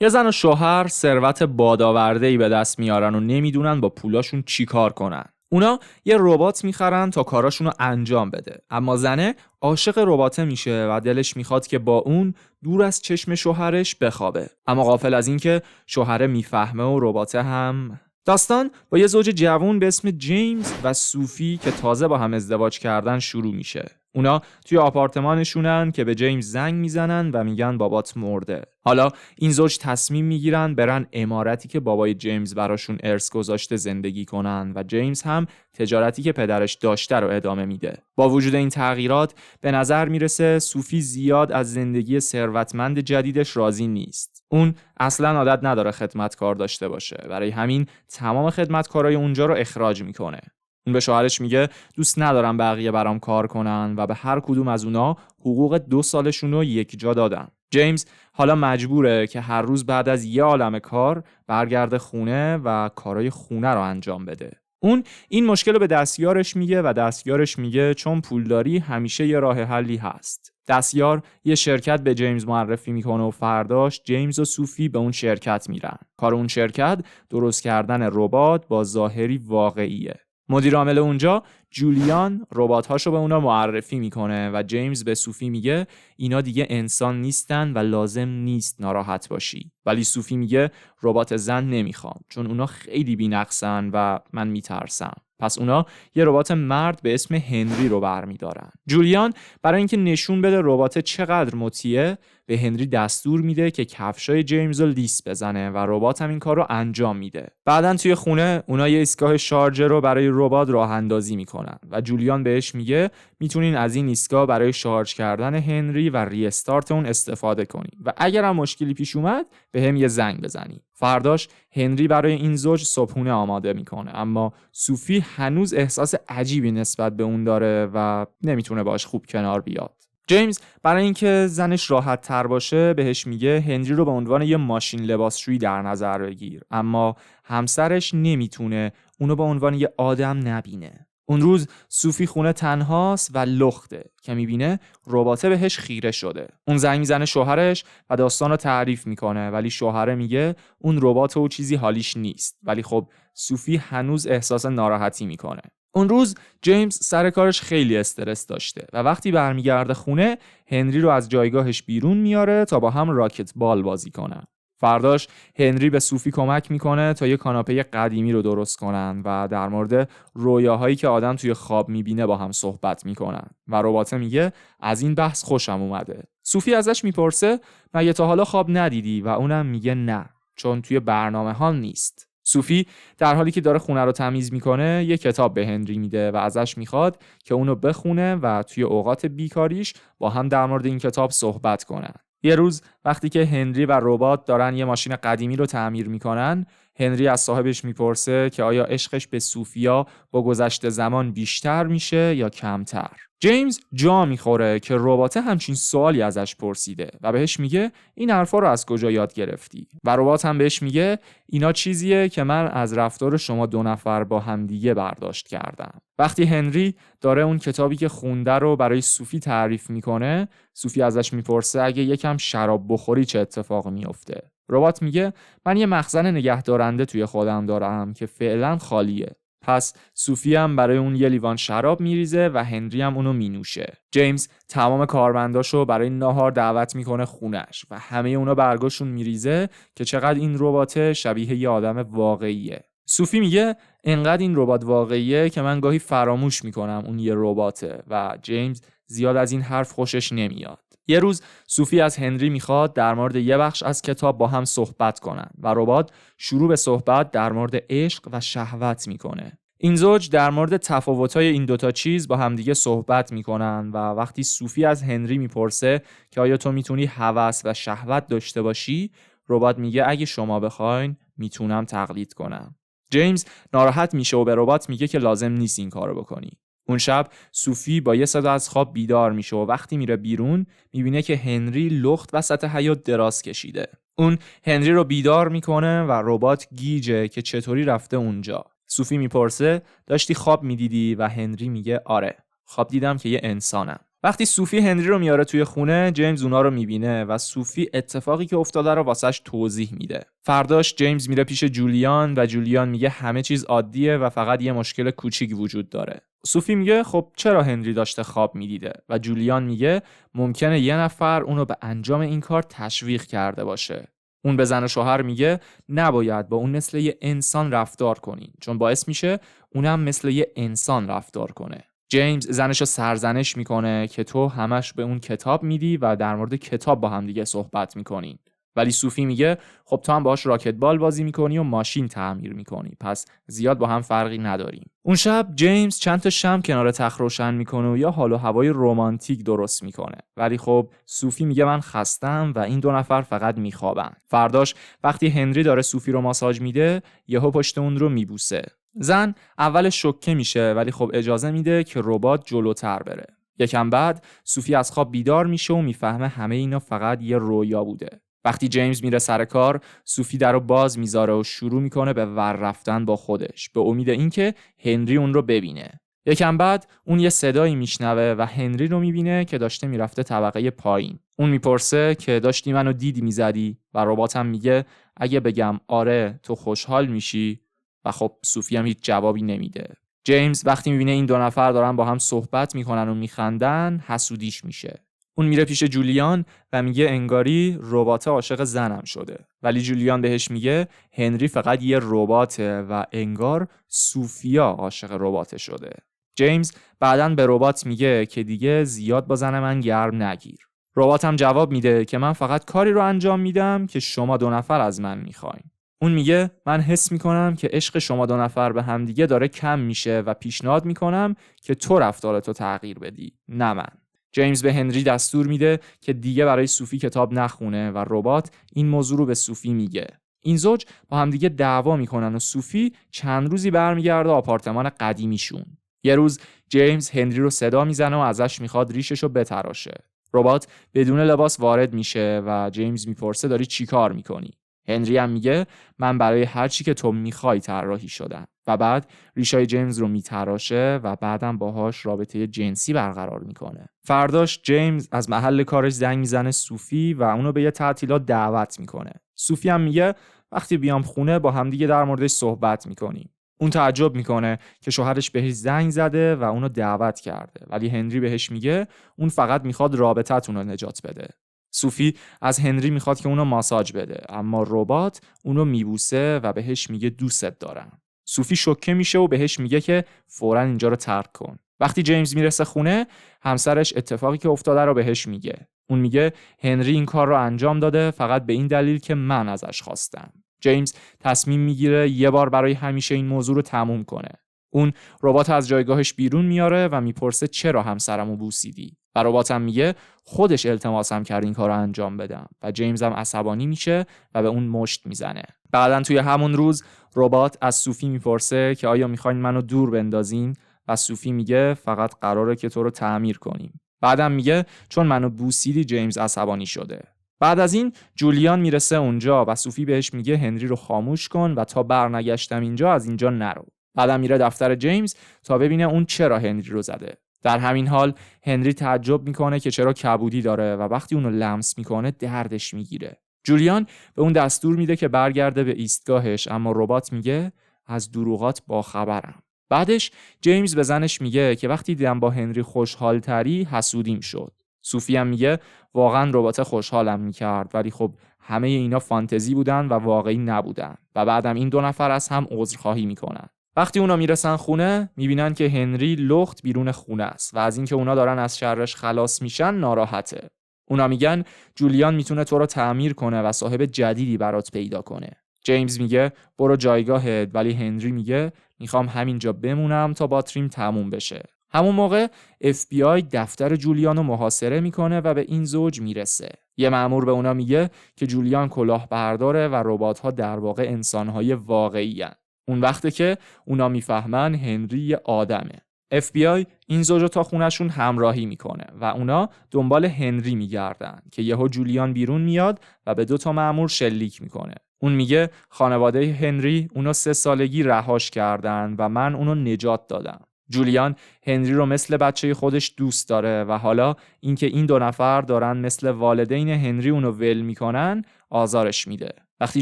یه زن و شوهر ثروت بادآورده‌ای به دست میارن و نمیدونن با پولاشون چی کار کنن. اونا یه ربات میخرن تا کاراشون رو انجام بده، اما زنه عاشق رباته میشه و دلش میخواد که با اون دور از چشم شوهرش بخوابه، اما غافل از این که شوهره میفهمه و رباته هم. داستان با یه زوج جوان به اسم جیمز و صوفی که تازه با هم ازدواج کردن شروع میشه. اونا توی آپارتمانشونن که به جیمز زنگ میزنن و میگن بابات مرده. حالا این زوج تصمیم میگیرن برن عمارتی که بابای جیمز براشون ارث گذاشته زندگی کنن و جیمز هم تجارتی که پدرش داشته رو ادامه میده. با وجود این تغییرات به نظر میرسه صوفی زیاد از زندگی ثروتمند جدیدش راضی نیست. اون اصلا عادت نداره خدمتکار داشته باشه، برای همین تمام خدمتکارای اونجا رو اخراج میکنه. اون به شوهرش میگه دوست ندارم بقیه برام کار کنن و به هر کدوم از اونا حقوق 2 سالشون رو یک جا دادن. جیمز حالا مجبوره که هر روز بعد از یه عالمه کار برگرده خونه و کارهای خونه رو انجام بده. اون این مشکل رو به دستیارش میگه و دستیارش میگه چون پولداری همیشه یه راه حلی هست. دستیار یه شرکت به جیمز معرفی میکنه و فرداش جیمز و صوفی به اون شرکت میرن. کار اون شرکت درست کردن ربات با ظاهری واقعیه. مدیر عامل اونجا جولیان ربات‌هاشو به اونا معرفی میکنه و جیمز به صوفی میگه اینا دیگه انسان نیستن و لازم نیست ناراحت باشی. ولی صوفی میگه ربات زن نمیخوام چون اونا خیلی بی‌نقصن و من میترسم. پس اونا یه ربات مرد به اسم هنری رو برمیدارن. جولیان برای اینکه نشون بده ربات چقدر مطیعه به هنری دستور میده که کفشای جیمز رو لیس بزنه و ربات هم این کار رو انجام میده. بعدن توی خونه اونا یه ایستگاه شارژر رو برای ربات راه اندازی میکنن و جولیان بهش میگه میتونین از این ایستگاه برای شارژ کردن هنری و ریستارت اون استفاده کنین و اگر هم مشکلی پیش اومد بهم یه زنگ بزنین. فرداش هنری برای این زوج صبحونه آماده میکنه، اما صوفی هنوز احساس عجیبی نسبت به اون داره و نمیتونه باش خوب کنار بیاد. جیمز برای اینکه زنش راحت تر باشه بهش میگه هنری رو به عنوان یه ماشین لباسشویی در نظر بگیر، اما همسرش نمیتونه اونو به عنوان یه آدم نبینه. اون روز صوفی خونه تنهاست و لخته که میبینه رباته بهش خیره شده. اون زنگ میزنه شوهرش و داستان رو تعریف میکنه، ولی شوهره میگه اون ربات و چیزی حالیش نیست. ولی خب صوفی هنوز احساس ناراحتی میکنه. اون روز جیمز سر کارش خیلی استرس داشته و وقتی برمیگرده خونه هنری رو از جایگاهش بیرون میاره تا با هم راکت بال بازی کنن. فرداش هنری به صوفی کمک میکنه تا یه کاناپه قدیمی رو درست کنن و در مورد رویاهایی که آدم توی خواب میبینه با هم صحبت میکنن و رباته میگه از این بحث خوشم اومده. صوفی ازش میپرسه مگه تا حالا خواب ندیدی و اونم میگه نه چون توی برنامه ها نیست. صوفی در حالی که داره خونه رو تمیز میکنه یه کتاب به هنری میده و ازش میخواد که اونو بخونه و توی اوقات بیکاریش با هم در مورد این کتاب صحبت کنن. یه روز وقتی که هنری و ربات دارن یه ماشین قدیمی رو تعمیر میکنن، هنری از صاحبش میپرسه که آیا عشقش به صوفیا با گذشت زمان بیشتر میشه یا کمتر. جیمز جا میخوره که ربات همچین سوالی ازش پرسیده و بهش میگه این حرفا رو از کجا یاد گرفتی؟ و ربات هم بهش میگه اینا چیزیه که من از رفتار شما 2 نفر با همدیگه برداشت کردم. وقتی هنری داره اون کتابی که خونده رو برای صوفی تعریف میکنه، صوفی ازش میپرسه اگه یکم شراب بخوری چه اتفاقی میفته؟ ربات میگه من یه مخزن نگهدارنده توی خودم دارم که فعلا خالیه. پس صوفی هم برای اون یه لیوان شراب میریزه و هنری هم اونو مینوشه. جیمز تمام کارمنداشو برای ناهار دعوت میکنه خونش و همه اونا برگاشون میریزه که چقدر این ربات شبیه یه آدم واقعیه. صوفی میگه انقدر این ربات واقعیه که من گاهی فراموش میکنم اون یه رباته و جیمز زیاد از این حرف خوشش نمیاد. یه روز صوفی از هنری میخواد در مورد یه بخش از کتاب با هم صحبت کنن و ربات شروع به صحبت در مورد عشق و شهوت میکنه. این زوج در مورد تفاوت‌های این دوتا چیز با همدیگه صحبت میکنن و وقتی صوفی از هنری میپرسه که آیا تو میتونی هوس و شهوت داشته باشی، ربات میگه اگه شما بخواین میتونم تقلید کنم. جیمز ناراحت میشه و به ربات میگه که لازم نیست این کارو بکنی. اون شب صوفی با یه صدا از خواب بیدار میشه و وقتی میره بیرون میبینه که هنری لخت وسط حیاط دراز کشیده. اون هنری رو بیدار میکنه و ربات گیجه که چطوری رفته اونجا. صوفی میپرسه داشتی خواب میدیدی و هنری میگه آره، خواب دیدم که یه انسانم. وقتی صوفی هنری رو میاره توی خونه، جیمز اونا رو میبینه و صوفی اتفاقی که افتاده رو واسش توضیح میده. فرداش جیمز میره پیش جولیان و جولیان میگه همه چیز عادیه و فقط یه مشکل کوچیکی وجود داره. صوفی میگه خب چرا هنری داشته خواب میدیده و جولیان میگه ممکنه یه نفر اونو به انجام این کار تشویق کرده باشه. اون به زن و شوهر میگه نباید با اون مثل یه انسان رفتار کنین، چون باعث میشه اونم مثل یه انسان رفتار کنه. جیمز زنشو سرزنش میکنه که تو همش به اون کتاب میدی و در مورد کتاب با هم دیگه صحبت میکنین. ولی صوفی میگه خب تو هم باهاش راکت بال بازی میکنی و ماشین تعمیر میکنی، پس زیاد با هم فرقی نداریم. اون شب جیمز چند تا شمع کنار تخت روشن میکنه و یا حال و هوای رمانتیک درست میکنه. ولی خب صوفی میگه من خستم و این دو نفر فقط میخوابن. فرداش وقتی هنری داره صوفی رو ماساژ میده، یهو پشت اون رو میبوسه. زن اول شوکه میشه ولی خب اجازه میده که ربات جلوتر بره. یکم بعد صوفی از خواب بیدار میشه و میفهمه همه اینا فقط یه رویا بوده. وقتی جیمز میره سر کار، صوفی درو باز میذاره و شروع میکنه به ور رفتن با خودش به امید اینکه هنری اون رو ببینه. یکم بعد اون یه صدایی میشنوه و هنری رو میبینه که داشته میرفته طبقه پایین. اون میپرسه که داشتی منو دید میزدی و ربات هم میگه اگه بگم آره تو خوشحال میشی؟ و خب صوفی هم هیچ جوابی نمیده. جیمز وقتی میبینه این دو نفر دارن با هم صحبت میکنن و میخندن، حسودیش میشه. اون میره پیش جولیان و میگه انگاری ربات عاشق زنم شده. ولی جولیان بهش میگه هنری فقط یه رباته و انگار صوفیا عاشق ربات شده. جیمز بعدن به ربات میگه که دیگه زیاد با زن من گرم نگیر. ربات هم جواب میده که من فقط کاری رو انجام میدم که شما دو نفر از من میخواین. اون میگه من حس میکنم که عشق شما دو نفر به هم دیگه داره کم میشه و پیشنهاد میکنم که تو رفتارتو تغییر بدی، نه من. جیمز به هنری دستور میده که دیگه برای صوفی کتاب نخونه و ربات این موضوع رو به صوفی میگه. این زوج با هم دیگه دعوا میکنن و صوفی چند روزی برمیگرده آپارتمان قدیمیشون. یه روز جیمز هنری رو صدا میزنه و ازش میخواد ریششو بتراشه. ربات بدون لباس وارد میشه و جیمز میپرسه داری چی کار میکنی؟ هنری هم میگه من برای هر چی که تو میخوای طراحی شدم و بعد ریشای جیمز رو میتراشه و بعدم باهاش رابطه جنسی برقرار میکنه. فرداش جیمز از محل کارش زنگ میزنه صوفی و اونو به یه تعطیلات دعوت میکنه. صوفی هم میگه وقتی بیام خونه با همدیگه در موردش صحبت میکنیم. اون تعجب میکنه که شوهرش بهش زنگ زده و اونو دعوت کرده، ولی هنری بهش میگه اون فقط میخواد رابطتون رو نجات بده. صوفی از هنری میخواد که اونو ماساژ بده، اما ربات اونو میبوسه و بهش میگه دوستت دارم. صوفی شوکه میشه و بهش میگه که فوراً اینجا رو ترک کن. وقتی جیمز میرسه خونه، همسرش اتفاقی که افتاده رو بهش میگه. اون میگه هنری این کار رو انجام داده فقط به این دلیل که من ازش خواستم. جیمز تصمیم میگیره یه بار برای همیشه این موضوع رو تموم کنه. اون ربات از جایگاهش بیرون میاره و میپرسه چرا همسرمو بوسیدی؟ و ربات هم میگه خودش التماسم کرد این کار رو انجام بدم و جیمز هم عصبانی میشه و به اون مشت میزنه. بعدن توی همون روز ربات از صوفی میپرسه که آیا میخواین منو دور بندازین؟ و صوفی میگه فقط قراره که تو رو تعمیر کنیم. بعدم میگه چون منو بوسیدی جیمز عصبانی شده. بعد از این جولیان میرسه اونجا و صوفی بهش میگه هنری رو خاموش کن و تا برنگشتم اینجا از اینجا نرو. بعدم میره دفتر جیمز تا ببینه اون چرا هنری رو زده. در همین حال هنری تعجب میکنه که چرا کبودی داره و وقتی اونو لمس میکنه دردش میگیره. جولیان به اون دستور میده که برگرده به ایستگاهش، اما ربات میگه از دروغات باخبرم. بعدش جیمز به زنش میگه که وقتی دیدم با هنری خوشحال تری حسودیم شد. صوفی هم میگه واقعا ربات خوشحالم میکرد، ولی خب همه اینا فانتزی بودن و واقعی نبودن. و بعدم این دو نفر از هم عذرخواهی میکنن. وقتی اونا میرسن خونه میبینن که هنری لخت بیرون خونه است و از اینکه اونا دارن از شرش خلاص میشن ناراحته. اونا میگن جولیان میتونه تو رو تعمیر کنه و صاحب جدیدی برات پیدا کنه. جیمز میگه برو جایگاهت، ولی هنری میگه میخوام همینجا بمونم تا باتریم تموم بشه. همون موقع FBI دفتر جولیان رو محاصره میکنه و به این زوج میرسه. یه مأمور به اونا میگه که جولیان کلاهبرداره و ربات‌ها در واقع انسان‌های واقعی هن. اون وقته که اونا میفهمن هنری یه آدمه. FBI این زوج رو تا خونشون همراهی میکنه و اونا دنبال هنری میگردن که یهو جولیان بیرون میاد و به 2 مأمور شلیک میکنه. اون میگه خانواده هنری اونو 3 سالگی رهاش کردن و من اونو نجات دادم. جولیان هنری رو مثل بچه خودش دوست داره و حالا اینکه این دو نفر دارن مثل والدین هنری اونو ول میکنن آزارش میده. وقتی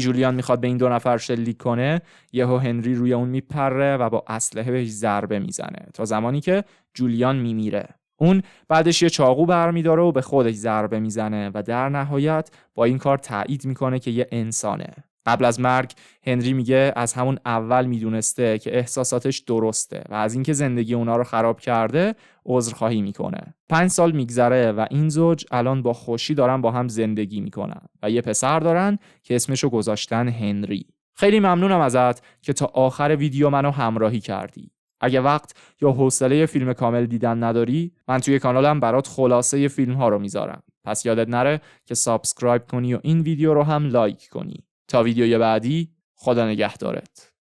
جولیان میخواد به این دو نفر شلیک کنه، یهو هنری روی اون میپره و با اسلحه بهش ضربه میزنه تا زمانی که جولیان میمیره. اون بعدش یه چاقو برمیداره و به خودش ضربه میزنه و در نهایت با این کار تایید میکنه که یه انسانه. قبل از مرگ هنری میگه از همون اول میدونسته که احساساتش درسته و از اینکه زندگی اونا رو خراب کرده عذرخواهی میکنه. 5 سال میگذره و این زوج الان با خوشی دارن با هم زندگی میکنن و یه پسر دارن که اسمشو گذاشتن هنری. خیلی ممنونم ازت که تا آخر ویدیو منو همراهی کردی. اگه وقت یا حوصله فیلم کامل دیدن نداری، من توی کانالم برات خلاصه فیلم ها رو میذارم. پس یادت نره که سابسکرایب کنی و این ویدیو رو هم لایک کنی. تا ویدیوی بعدی، خدا نگهدارت.